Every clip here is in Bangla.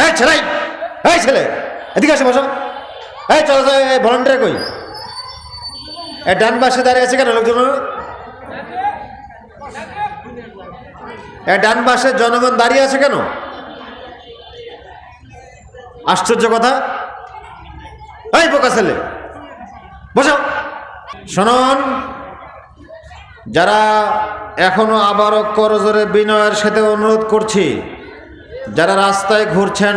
এই ছেলে, এই ছেলে এদিকে আসে বসো। এই চলো চলো, এই ভলান্টিয়ার কই? এই ডান পাশে দাঁড়িয়ে আছে কেন লোকজন? এই ডান পাশে জনগণ দাঁড়িয়ে আছে কেন? আশ্চর্য কথা। এই বোকা ছেলে বসো। শুনুন, যারা এখনো আবারও করজোরে বিনয়ের সাথে অনুরোধ করছি, যারা রাস্তায় ঘুরছেন,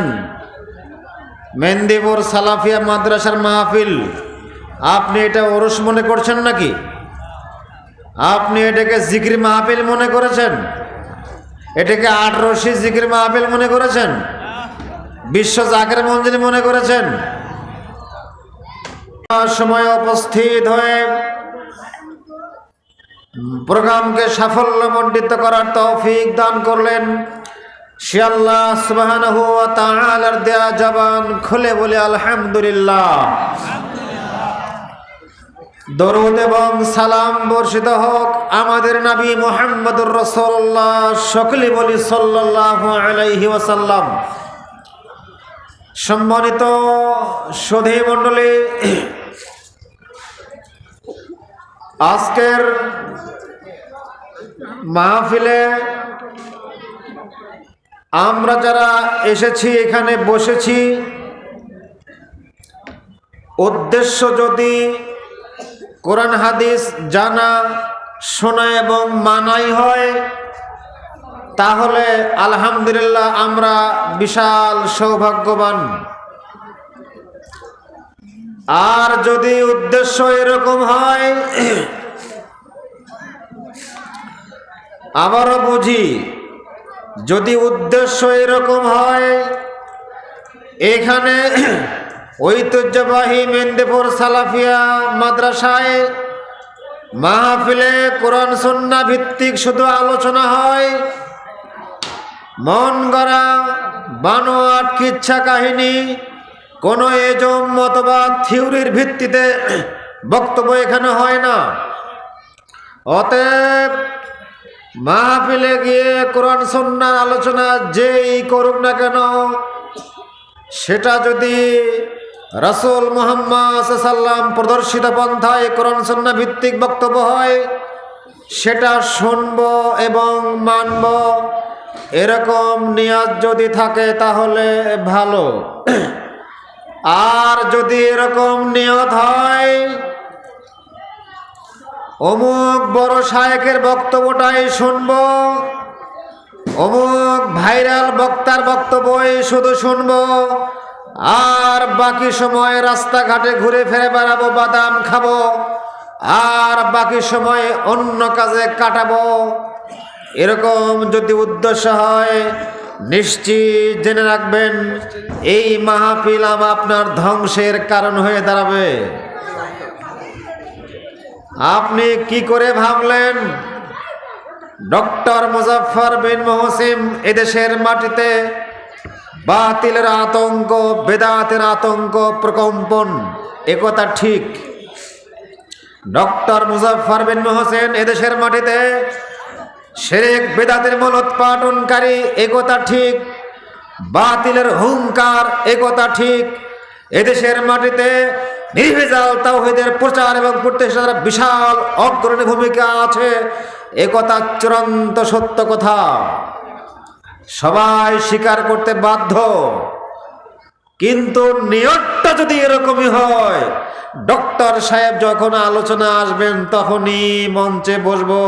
মেহেন্দিপুর সালাফিয়া মাদ্রাসার মাহফিল, আপনি এটা ওরস মনে করছেন নাকি? আপনি এটাকে জিকির মাহফিল মনে করেছেন? এটাকে ৮ রশি জিকির মাহফিল মনে করেছেন? বিশ্ব জাকের মঞ্জিল মনে করেছেন? সময় উপস্থিত হয়ে প্রোগ্রামকে সাফল্যমণ্ডিত করার তৌফিক দান করলেন সে আল্লাহ সুবহানাহু ওয়া তাআলার দেয়া জবান খুলে বলে আলহামদুলিল্লাহ। দরুদ এবং সালাম বর্ষিত হোক আমাদের নবী মুহাম্মদুর রাসূলুল্লাহ, সকলে বলি সাল্লাল্লাহু আলাইহি ওয়াসাল্লাম। সম্মানিত সুধী মণ্ডলী, আজকের মাহফিলে আমরা যারা এসেছি, এখানে বসেছি, উদ্দেশ্য যদি কোরআন হাদিস জানা, শোনা এবং মানাই হয়, তাহলে আলহামদুলিল্লাহ আমরা বিশাল সৌভাগ্যবান। আর যদি উদ্দেশ্য এরকম হয়, আবারও বুঝি, যদি উদ্দেশ্য এরকম হয়, এখানে ঐতিহ্যবাহী মেহেন্দিপুর সালাফিয়া মাদ্রাসায় মাহফিলে কোরআন সুন্নাহ ভিত্তিক শুধু আলোচনা হয়, মন গড়া বানোয়াট কিচ্ছা কাহিনী, কোনো এজম মতবাদ থিওরির ভিত্তিতে বক্তব্য এখানে হয় না। অতএব মাহফিলে গিয়ে কোরআন সুন্নাহর আলোচনা যেই করুক না কেন, সেটা যদি রাসূল মুহাম্মদ সাল্লাল্লাহু আলাইহি ওয়াসাল্লাম প্রদর্শিত পন্থায় কোরআন সুন্নাহ ভিত্তিক বক্তব্য হয়, সেটা শুনব এবং মানব, এরকম নিয়ত যদি থাকে তাহলে ভালো। আর যদি এরকম নিয়ত হয় অমুক বড় শায়েখের বক্তব্যটাই শুনব, অমুক ভাইরাল বক্তার বক্তব্যই শুধু শুনব, আর বাকি সময় রাস্তাঘাটে ঘুরে ফিরে বেড়াবো, বাদাম খাবো, আর বাকি সময় অন্য কাজে কাটাবো, এরকম যদি উদ্দেশ্য হয়, নিশ্চিত জেনে রাখবেন এই মাহফিল আপনার ধ্বংসের কারণ হয়ে দাঁড়াবে। আপনি কি করে ভাবলেন ডক্টর মুজাফফর বিন মুহসিন এদেশের মাটিতে বাতিলের আতঙ্ক, বেদাতের আতঙ্ক, প্রকম্পন, একথা ঠিক। ডক্টর মুজাফফর বিন মুহসিন এদেশের মাটিতে শিরক বেদাতের মূলোৎপাটনকারী, একথা ঠিক। বাতিলের হুঙ্কার, একথা ঠিক। এদেশের মাটিতে নির্ভেজাল তাওহীদের প্রচার এবং প্রতিষ্ঠার বিশাল অগ্রণী ভূমিকা আছে, একথা চূড়ান্ত সত্য কথা, সবাই স্বীকার করতে বাধ্য। কিন্তু নিয়তটা যদি এরকমই হয়, ডক্টর সাহেব যখন আলোচনা আসবেন তখনই মঞ্চে বসবো,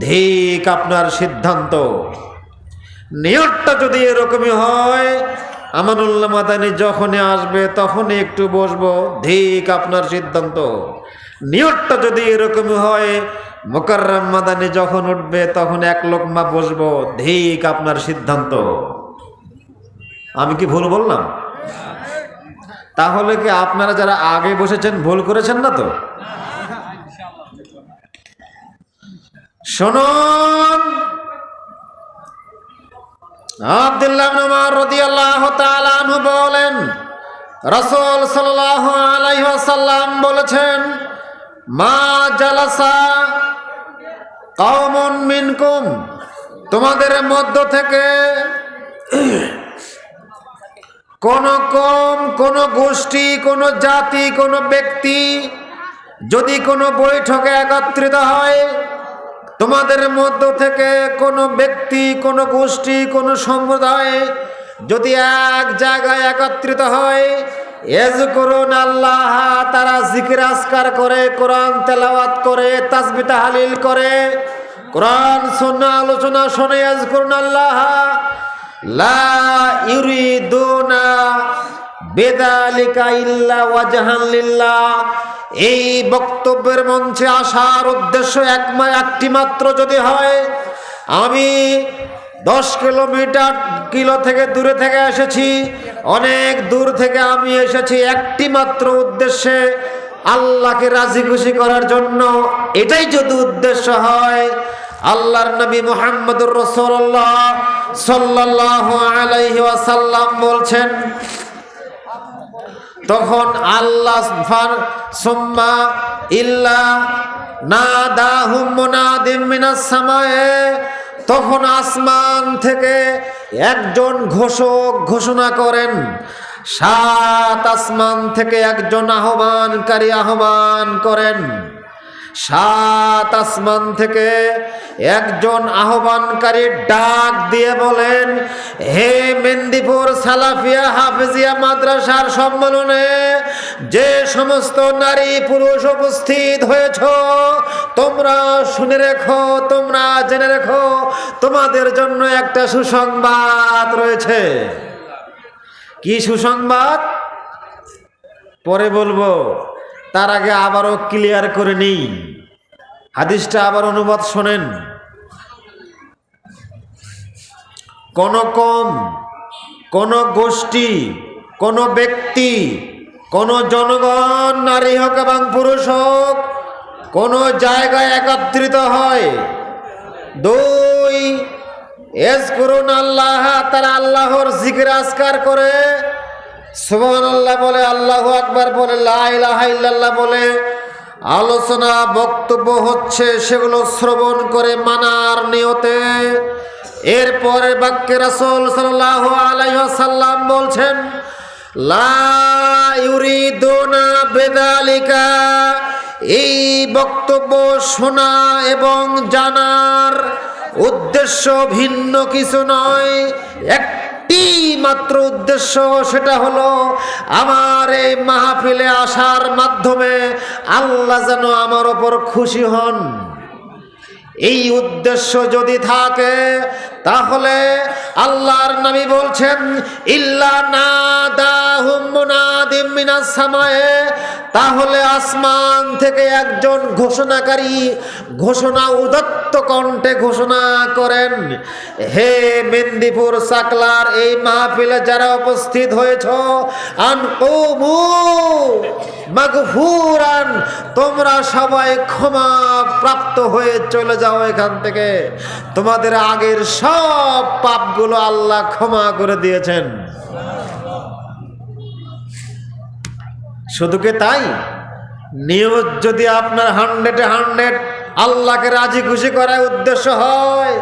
ধিক আপনার সিদ্ধান্ত। নিয়তটা যদি এরকমই হয়, আমানুল্লাহ মাদানী যখনই আসবে তখনই একটু বসবো, ধিক আপনার সিদ্ধান্ত। নিয়তটা যদি এরকমই হয়, মুকাররম মাদানী যখন উঠবে তখন এক লোকমা বসবো, ধিক আপনার সিদ্ধান্ত। আমি কি ভুল বললাম? তাহলে কি আপনারা যারা আগে বসেছেন ভুল করেছেন না তো? শুনুন, আব্দুল্লাহ ইবনে উমর রাদিয়াল্লাহু তাআলা আনহু বলেন, রাসূল সাল্লাল্লাহু আলাইহি ওয়াসাল্লাম বলেছেন, মা জালাসা কওমুন মিনকুম, তোমাদের মধ্য থেকে কোন কম, কোন গোষ্ঠী, কোন জাতি, কোন ব্যক্তি যদি কোনো বৈঠকে একত্রিত হয়, তোমাদের মধ্য থেকে কোনো ব্যক্তি, কোনো গোষ্ঠী, কোনো সম্প্রদায় যদি এক জায়গায় একত্রিত হয়, ইয়াজকুরুন আল্লাহ, তারা জিকির আজকার করে, কোরআন তেলাওয়াত করে, তাসবিহ তাহলিল করে, কোরআন সুন্নাহ আলোচনা শুনে, ইয়াজকুরুন আল্লাহ লা ইউরিদুনা বিযালিকা ইল্লা ওয়াজহান লিল্লাহ। এই বক্তব্যের মঞ্চে আসার উদ্দেশ্য একটি মাত্র যদি হয়, আমি 10 কিলো থেকে দূরে থেকে এসেছি, অনেক দূর থেকে আমি এসেছি একটি মাত্র উদ্দেশ্যে, আল্লাহকে রাজি খুশি করার জন্য। এটাই যদি উদ্দেশ্য হয়, আল্লাহর নবী মুহাম্মদুর রাসূলুল্লাহ সাল্লাল্লাহু আলাইহি ওয়াসাল্লাম বলছেন, তখন আল্লাহ সুম্মা ইল্লা নাদাহুম মুনাদিম মিনাস সামায়ে, তখন আসমান থেকে একজন ঘোষক ঘোষণা করেন, 7 আসমান থেকে একজন আহ্বানকারী আহ্বান করেন, 7 আসমান থেকে একজন আহ্বানকারী ডাক দিয়ে বলেন, হে মেন্দিপুর সালাফিয়া হাফেজিয়া মাদ্রাসার সম্মেলনে যে সমস্ত নারী পুরুষ উপস্থিত হয়েছ, তোমরা শুনে রেখো, তোমরা জেনে রেখো, তোমাদের জন্য একটা সুসংবাদ রয়েছে। কি সুসংবাদ পরে বলবো, তার আগে আবারও ক্লিয়ার করে নিই, হাদিসটা আবার অনুবাদ শোনেন। কোন কম, কোন গোষ্ঠী, কোন ব্যক্তি, কোন জনগণ, নারী হোক এবং পুরুষ হোক, কোন জায়গায় একত্রিত হয়, 2 ইয়াজকুরুন আল্লাহ, তারা আল্লাহর জিকির আজকার করে, সুবহানাল্লাহ বলে, আল্লাহু আকবার বলে, লা ইলাহা ইল্লাল্লাহ বলে, আলোচনা বক্তব্য হচ্ছে, সেগুলো শ্রবণ করে মানার নিয়তে। এরপরে বাক্যে রাসূল সাল্লাল্লাহু আলাইহি ওয়াসাল্লাম বলছেন, লা ইউরিদুনা বিযালিকা, এই বক্তব্য শোনা এবং জানার উদ্দেশ্য ভিন্ন কিছু নয়, একটি মাত্র উদ্দেশ্য, সেটা হলো আমার এই মাহফিলে আসার মাধ্যমে আল্লাহ যেন আমার ওপর খুশি হন। এই উদ্দেশ্য যদি থাকে, তাহলে আল্লাহর নবী বলছেন, ইল্লা নাদাহুম মুনাদিম মিনাস সামায়ে, তাহলে আসমান থেকে একজন ঘোষণাকারী ঘোষণা উদাত্ত কণ্ঠে ঘোষণা করেন, হে মেন্দিপুর সাকলার এই মাহফিলে যারা উপস্থিত হয়েছ, আনকুমু মাগফুরান, তোমরা সবাই ক্ষমা প্রাপ্ত হয়ে চলে যাও এখান থেকে, তোমাদের আগের সব পাপগুলো আল্লাহ ক্ষমা করে দিয়েছেন। শুধু কি তাই, নিয়ত যদি আপনার 100 আল্লাহকে রাজি খুশি করার উদ্দেশ্য হয়,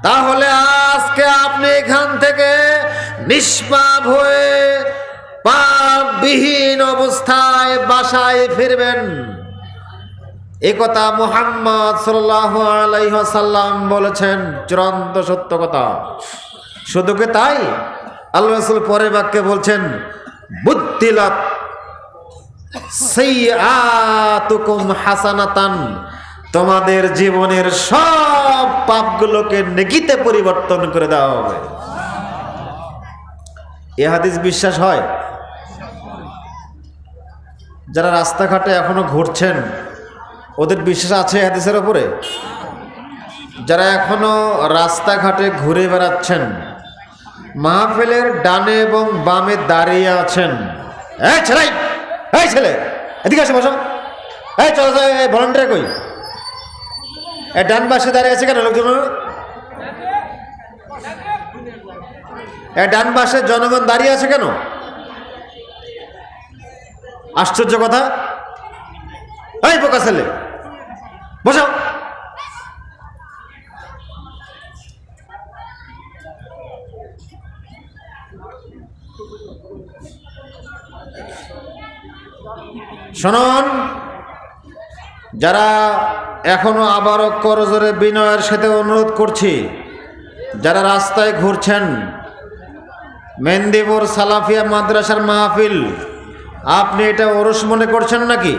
তাহলে আজকে আপনি এখান থেকে নিষ্পাপ হয়ে পাপবিহীন অবস্থায় বাসায় ফিরবেন। এই কথা মুহাম্মদ সাল্লাল্লাহু আলাইহি ওয়াসাল্লাম বলেছেন, চূড়ান্ত সত্য কথা। শুধু কি তাই, আল্লাহ রাসূল পরের বাক্যে বলছেন, বুদ্দিলাত সাইয়্যাতুকুম হাসানাতান, তোমাদের জীবনের সব পাপগুলোকে নেকিতে পরিবর্তন করে দেওয়া হবে। এ হাদিস বিশ্বাস হয়? যারা রাস্তাঘাটে এখনো ঘুরছেন, ওদের বিশ্বাস আছে হাদিসের উপরে? যারা এখনো রাস্তাঘাটে ঘুরে বেড়াচ্ছেন, মাহফিলের ডানে এবং বামে দাঁড়িয়ে আছেন, এই ছেলে, এই ছেলে এদিকে আসে বসো, এই চলো, ভলান্টিয়ার কই, এই ডান পাশে দাঁড়িয়ে আছে কেন লোকজন? এই ডান পাশে জনগণ দাঁড়িয়ে আছে কেন? আশ্চর্য কথা। এই বোকা ছেলে বসো। শুনুন, যারা এখনো আবারও করজোরে বিনয়ের সাথে অনুরোধ করছি, যারা রাস্তায় ঘুরছেন, মেহেন্দিপুর সালাফিয়া মাদ্রাসার মাহফিল, আপনি এটা ওরস মনে করছেন নাকি?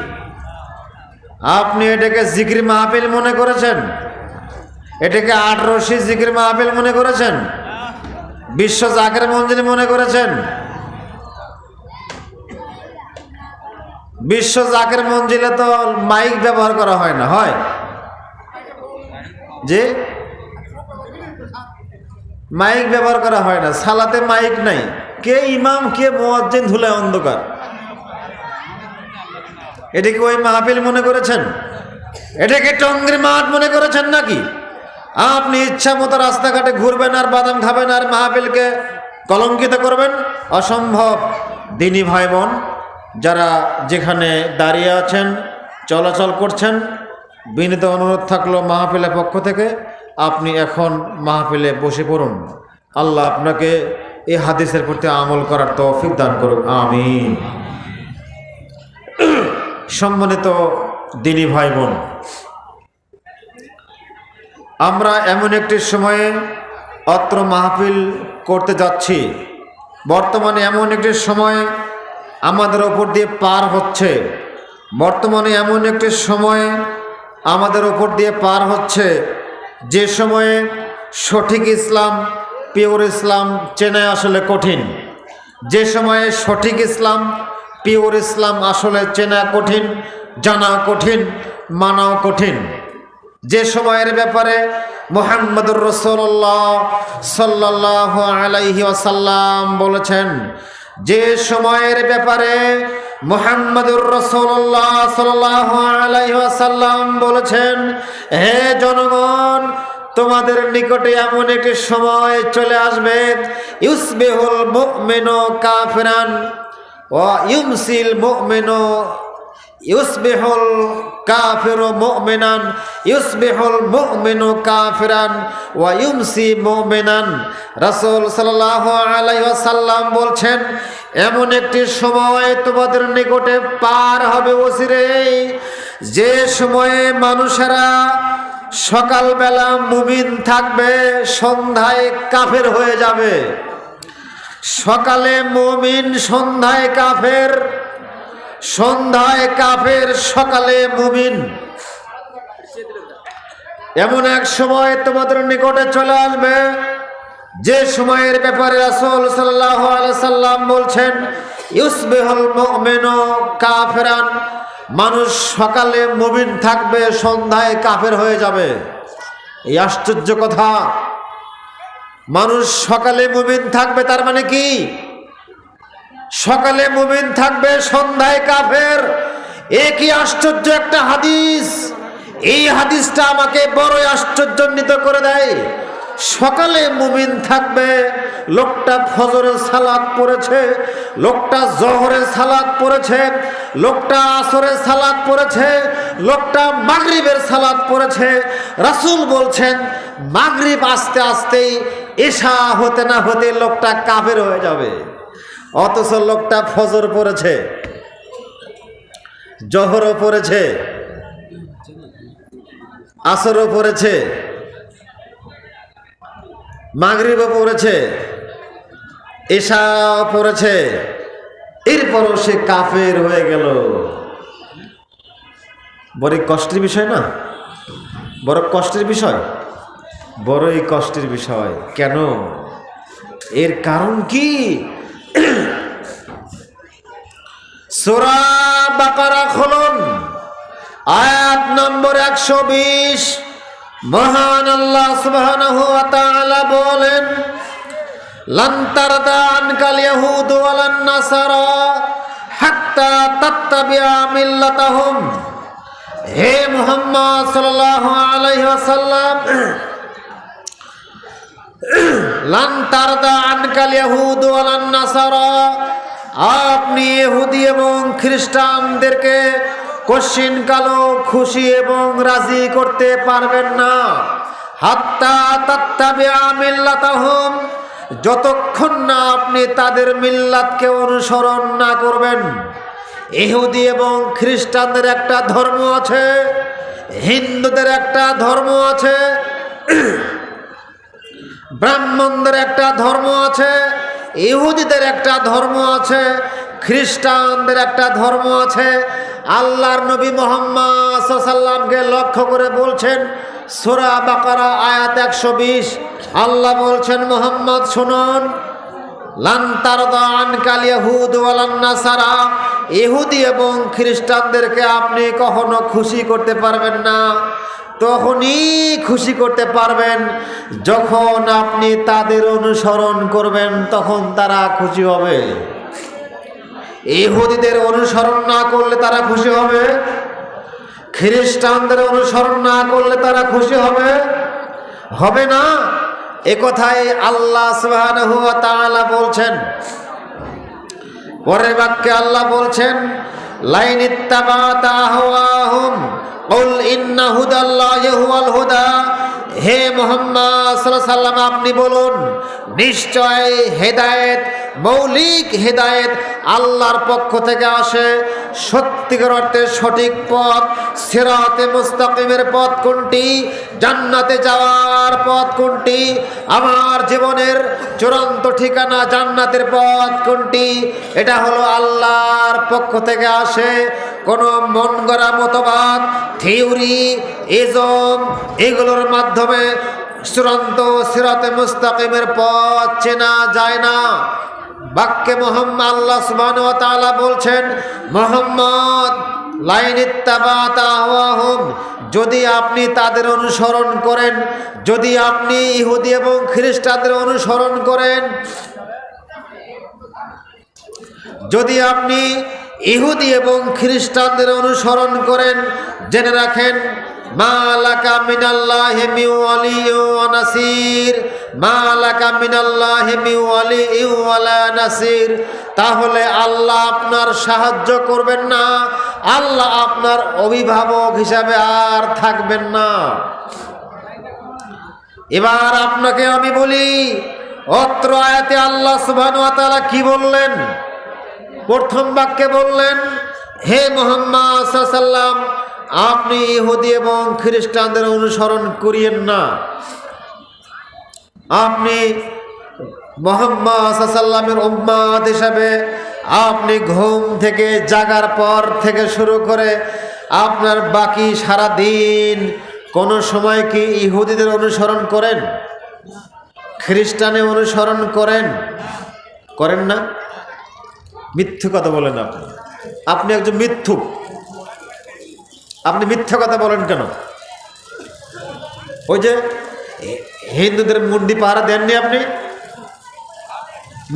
আপনি এটাকে জিকির মাহফিল মনে করেছেন? এটাকে 8 জিকির মাহফিল মনে করেছেন? বিশ্ব জাকের মঞ্জিল মনে করেছেন? বিশ্ব জাকের মঞ্জিলে তো মাইক ব্যবহার করা হয় না, হয় যে মাইক ব্যবহার করা হয় না, সালাতে মাইক নাই, কে ইমাম কে মুয়াজ্জিন ধুলায় অন্ধকার। এটাকে ওই মাহফিল মনে করেছেন? এটাকে টঙ্গির মাঠ মনে করেছেন নাকি? আপনি ইচ্ছা মতো রাস্তাঘাটে ঘুরবেন আর বাদাম খাবেন আর মাহফিলকে কলঙ্কিত করবেন? অসম্ভব। দিনী ভাই বোন যারা যেখানে দাঁড়িয়ে আছেন, চলাচল করছেন, বিনীত অনুরোধ থাকলো মাহফিলের পক্ষ থেকে আপনি এখন মাহফিলে বসে পড়ুন। আল্লাহ আপনাকে এই হাদিসের প্রতি আমল করার তৌফিক দান করুন, আমিন। সম্মানিত দিনী ভাই বোন, আমরা এমন একটি সময়ে অত্র মাহফিল করতে যাচ্ছি, বর্তমানে এমন একটি সময় আমাদের ওপর দিয়ে পার হচ্ছে, বর্তমানে এমন একটি সময় আমাদের ওপর দিয়ে পার হচ্ছে যে সময়ে সঠিক ইসলাম, পিওর ইসলাম চেনা আসলে কঠিন। যে সময়ে সঠিক ইসলাম, পিওর ইসলাম আসলে চেনা কঠিন, জানা কঠিন, মানাও কঠিন। যে সময়ের ব্যাপারে মুহাম্মদুর রাসূলুল্লাহ সাল্লাল্লাহু আলাইহি ওয়াসাল্লাম বলেছেন, যে সময়ের ব্যাপারে মুহাম্মদুর রাসূলুল্লাহ সাল্লাল্লাহু আলাইহি ওয়াসাল্লাম বলেছেন, হে জনগণ, তোমাদের নিকটে এমন একটি সময় চলে আসবে, ইউসবিহুল মুমিনু কাফিরান ওয়া ইউমসিল মুমিনু ইউসবিহুল কাফিরু মুমিনান, ইউসবিহুল মুমিনু কাফিরান ওয়া ইউমসি মুমিনান। রাসূল সাল্লাল্লাহু আলাইহি ওয়াসাল্লাম বলছেন, এমন একটি সময় তোমাদের নিকটে পার হবে অচিরেই, যে সময়ে মানুষেরা সকালবেলা মুমিন থাকবে, সন্ধ্যায় কাফের হয়ে যাবে। সকালে মুমিন, সন্ধ্যায় কাফের, সন্ধ্যায় কাফের, সকালে মুমিন। এমন এক সময় তোমাদের নিকটে চলে আসবে যে সময়ের ব্যাপারে রাসূল সাল্লাল্লাহু আলাইহি সাল্লাম বলছেন, ইউসবিহুল মুমিনু কাফিরান, মানুষ সকালে মুমিন থাকবে, সন্ধ্যায় কাফের হয়ে যাবে। এই আশ্চর্য কথা। মানুষ সকালে মুমিন থাকবে, তার মানে কি? সকালে মুমিন থাকবে, সন্ধ্যায় কাফের। এ কি আশ্চর্য একটা হাদিস! এই হাদিসটা আমাকে বড়ই আশ্চর্যান্বিত করে দেয়। সকালে মুমিন থাকবে, লোকটা ফজরের সালাত পড়েছে, লোকটা জোহরের সালাত পড়েছে, লোকটা আসরের সালাত পড়েছে, লোকটা মাগরিবের সালাত পড়েছে। রাসূল বলছেন, মাগরিব আসতে আসতেই এশা হতে না হতে লোকটা কাফের হয়ে যাবে। অথচ লোকটা ফজর পড়েছে, জোহরও পড়েছে, আসরও পড়েছে, মাগরিবও পড়েছে, এশা পড়েছে, এরপরও সে কাফের হয়ে গেল। বড়ই কষ্টের বিষয় না? বড় কষ্টের বিষয়, বড়ই কষ্টের বিষয়। কেন? এর কারণ কি? সূরা বাকারা খুলুন, আয়াত নম্বর 120। মহান আল্লাহ সুবহানাহু ওয়া তাআলা বলেন, লান তারদা আনকাল ইয়াহুদ ওয়ালান নাসারা হাত্তা তাত্তাবিআ মিল্লাতাহুম। হে মুহাম্মদ সাল্লাল্লাহু আলাইহি ওয়াসাল্লাম, লান তারদা আনকাল ইয়াহুদ ওয়ালান নাসারা, আপনি ইহুদি এবং খ্রিস্টানদেরকে কশিন কালো খুশি এবং রাজি করতে পারবেন না। হাত্তা তাত্তাবিআ মিল্লাতাহুম, যতক্ষণ না আপনি তাদের মিল্লাতকে অনুসরণ না করবেন। ইহুদি এবং খ্রিস্টানদের একটা ধর্ম আছে, হিন্দুদের একটা ধর্ম আছে, ব্রাহ্মণদের একটা ধর্ম আছে, ইহুদিদের একটা ধর্ম আছে, খ্রিস্টানদের একটা ধর্ম আছে। আল্লাহর নবী মুহাম্মদ সাল্লাল্লাহু আলাইহি ওয়াসাল্লামকে লক্ষ্য করে বলছেন, সূরা বাকারা আয়াত 120, আল্লাহ বলছেন, মুহাম্মদ শুনুন, লান তারদা আনকাল ইয়াহুদ ওয়ালান নাসারা, ইহুদি এবং খ্রিস্টানদেরকে আপনি কখনো খুশি করতে পারবেন না। তখনই খুশি করতে পারবেন যখন আপনি তাদের অনুসরণ করবেন, তখন তারা খুশি হবে। ইহুদিদের অনুসরণ না করলে তারা খুশি হবে, খ্রিস্টানদের অনুসরণ না করলে তারা খুশি হবে, হবে না। এ কথাই আল্লাহ সুবহানাহু ওয়া তাআলা বলছেন। পরের বাক্যে আল্লাহ বলছেন, লাইন ইত্তাবাতা আহওয়াহুম কুল ইন্না হুদাল্লাহি হুয়াল হুদা। হে মুহাম্মদ সাল্লাল্লাহু আলাইহি ওয়াসাল্লাম, আপনি বলুন, নিশ্চয় হেদায়েত, মৌলিক হেদায়েত আল্লাহর পক্ষ থেকে আসে। সত্যিকার অর্থে সঠিক পথ, সিরাতে মুস্তাকিমের পথ কোনটি, জান্নাতে যাওয়ার পথ কোনটি, আমার জীবনের চূড়ান্ত ঠিকানা জান্নাতের পথ কোনটি, এটা হলো আল্লাহর পক্ষ থেকে আসে। কোনো মন গড়া মতবাদ, থিওরি, ইজম, এগুলোর মাধ্যমে চূড়ান্ত সিরাতে মুস্তাকিমের পথ চেনা যায় না। বাক্যে মুহাম্মদ আল্লাহ সুবহানাহু ওয়া তাআলা বলছেন, মুহাম্মদ লাইন ইত্তাবাতা আহওয়াহুম, যদি আপনি তাদের অনুসরণ করেন, যদি আপনি ইহুদি এবং খ্রিস্টানদের অনুসরণ করেন, যদি আপনি ইহুদি এবং খ্রিস্টানদের অনুসরণ করেন, জেনে রাখেন, মা লাকা মিনাল্লাহি মিন ওয়ালিয়্যিন ওয়া নাসির, মা লাকা মিনাল্লাহি মিন ওয়ালিয়্যিন ওয়ালা নাসির। তাহলে আল্লাহ আপনার সাহায্য করবেন না, আল্লাহ আপনার অভিভাবক হিসাবে আর থাকবেন না। এবার আপনাকে আমি বলি, অত্র আয়াতে আল্লাহ সুবহানাহু ওয়া তাআলা কি বললেন? প্রথম বাক্যে বললেন, হে মুহাম্মদ সাল্লাল্লাহু আলাইহি ওয়াসাল্লাম, আপনি ইহুদি এবং খ্রিস্টানদের অনুসরণ করিয়েন না। আপনি মুহাম্মদ সাল্লাল্লাহু আলাইহি ওয়াসাল্লামের উম্মত হিসাবে আপনি ঘুম থেকে জাগার পর থেকে শুরু করে আপনার বাকি সারা দিন কোনো সময় কি ইহুদিদের অনুসরণ করেন, খ্রিস্টানের অনুসরণ করেন? করেন না? মিথ্যে কথা বলেন আপনি, আপনি একজন মিথ্যুক। আপনি মিথ্যা কথা বলেন কেন? ওই যে হিন্দুদের মন্দির পাহারা দেননি, আপনি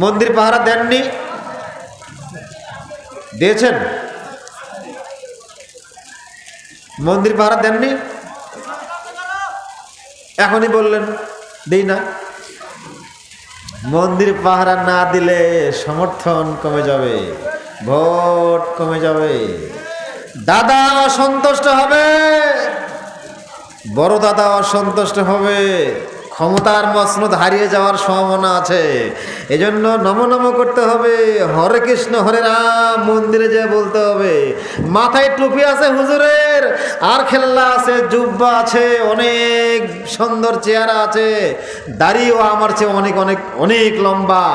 মন্দির পাহারা দেননি? দিয়েছেন? মন্দির পাহারা দেননি? এখনই বললেন দেই না। মন্দির পাহারা না দিলে সমর্থন কমে যাবে, ভোট কমে যাবে, দাদা অসন্তুষ্ট হবে, বড় দাদা অসন্তুষ্ট হবে, ক্ষমতার মসনদ হারিয়ে যাওয়ার সম্ভাবনা আছে। এজন্য নমো নমো করতে হবে, হরে কৃষ্ণ হরে রাম মন্দিরে যেয়ে বলতে হবে। মাথায় টুপি আছে হুজুরের, আর খেল্লা আছে, জুব্বা আছে, অনেক সুন্দর চেহারা আছে, দাড়িও আমার চেয়ে অনেক অনেক অনেক লম্বা,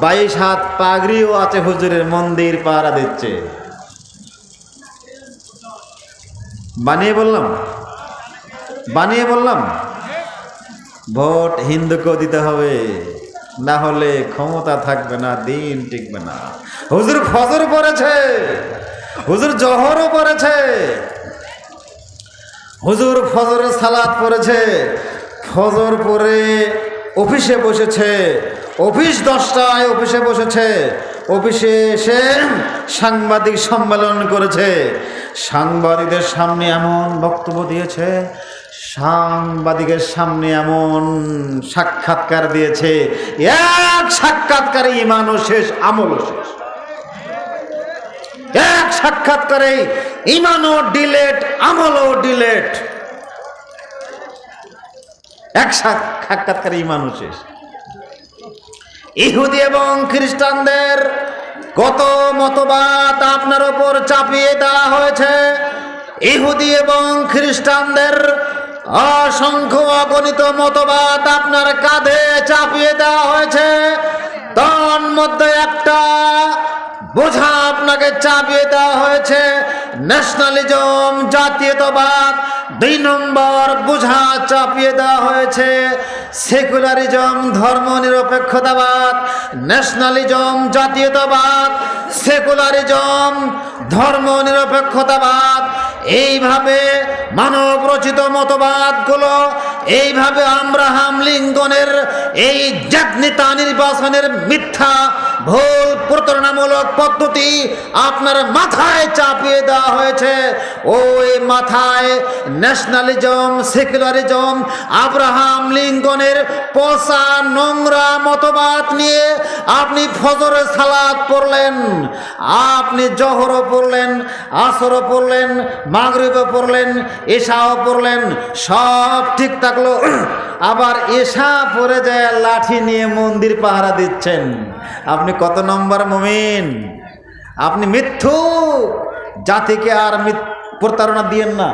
22 হাত পাগড়িও আছে হুজুরের, মন্দির পাহারা দিচ্ছে। বানিয়ে বললাম, বানিয়ে বললাম। ভোট হিন্দুকেও দিতে হবে, না হলে ক্ষমতা থাকবে না, দিন টিকবে না। হুজুর ফজর পড়েছে, হুজুর জোহরও পড়েছে, হুজুর ফজরের সালাত পড়েছে, ফজর পড়ে অফিসে বসেছে, অফিস 10টায় অফিসে বসেছে, অফিসে এসে সাংবাদিক সম্মেলন করেছে, সাংবাদিকদের সামনে এমন বক্তব্য দিয়েছে, সাংবাদিকের সামনে এমন সাক্ষাৎকার দিয়েছে, এক সাক্ষাৎকারে ইমানও শেষ, আমলও শেষ। এক সাক্ষাৎকারে ইমানও ডিলেট, আমলও ডিলেট। এক সাক্ষাৎকারে ইমানও শেষ। ইহুদি এবং খ্রিস্টানদের কত মতবাদ আপনার ওপর চাপিয়ে দেওয়া হয়েছে। ইহুদি এবং খ্রিস্টানদের অসংখ্য অগণিত মতবাদ আপনার কাঁধে চাপিয়ে দেওয়া হয়েছে। তার মধ্যে একটা বোঝা আপনাকে চাপিয়ে দেওয়া হয়েছে ন্যাশনালিজম, জাতীয়তাবাদ। 2 নম্বর বোঝা চাপিয়ে দেওয়া হয়েছে সেকুলারিজম, ধর্মনিরপেক্ষতাবাদ। ন্যাশনালিজম, জাতীয়তাবাদ, সেকুলারিজম, ধর্মনিরপেক্ষতাবাদ, এইভাবে মানব রচিত মতবাদগুলো, এইভাবে আব্রাহাম লিঙ্কনের এই জাগনিতা নির্বাচনের মিথ্যা ভুল প্রতারণামূলক পদ্ধতি আপনার মাথায় চাপিয়ে দেওয়া হয়েছে। ওই মাথায় ন্যাশনালিজম, সেকুলারিজম, আব্রাহাম লিঙ্কনের পচা নোংরা মতবাদ নিয়ে আপনি ফজরের সালাত পড়লেন, আপনি জোহরও পড়লেন, আসরও পড়লেন, মাগরিবও পড়লেন, এশাও পড়লেন, সব ঠিক থাকলো। আবার এশা পড়ে যায় লাঠি নিয়ে মন্দির পাহারা দিচ্ছেন। আপনি কত নম্বর মুমিন? আপনি মিথ্যু। জাতিকে আর প্রতারণা দিয়েন না।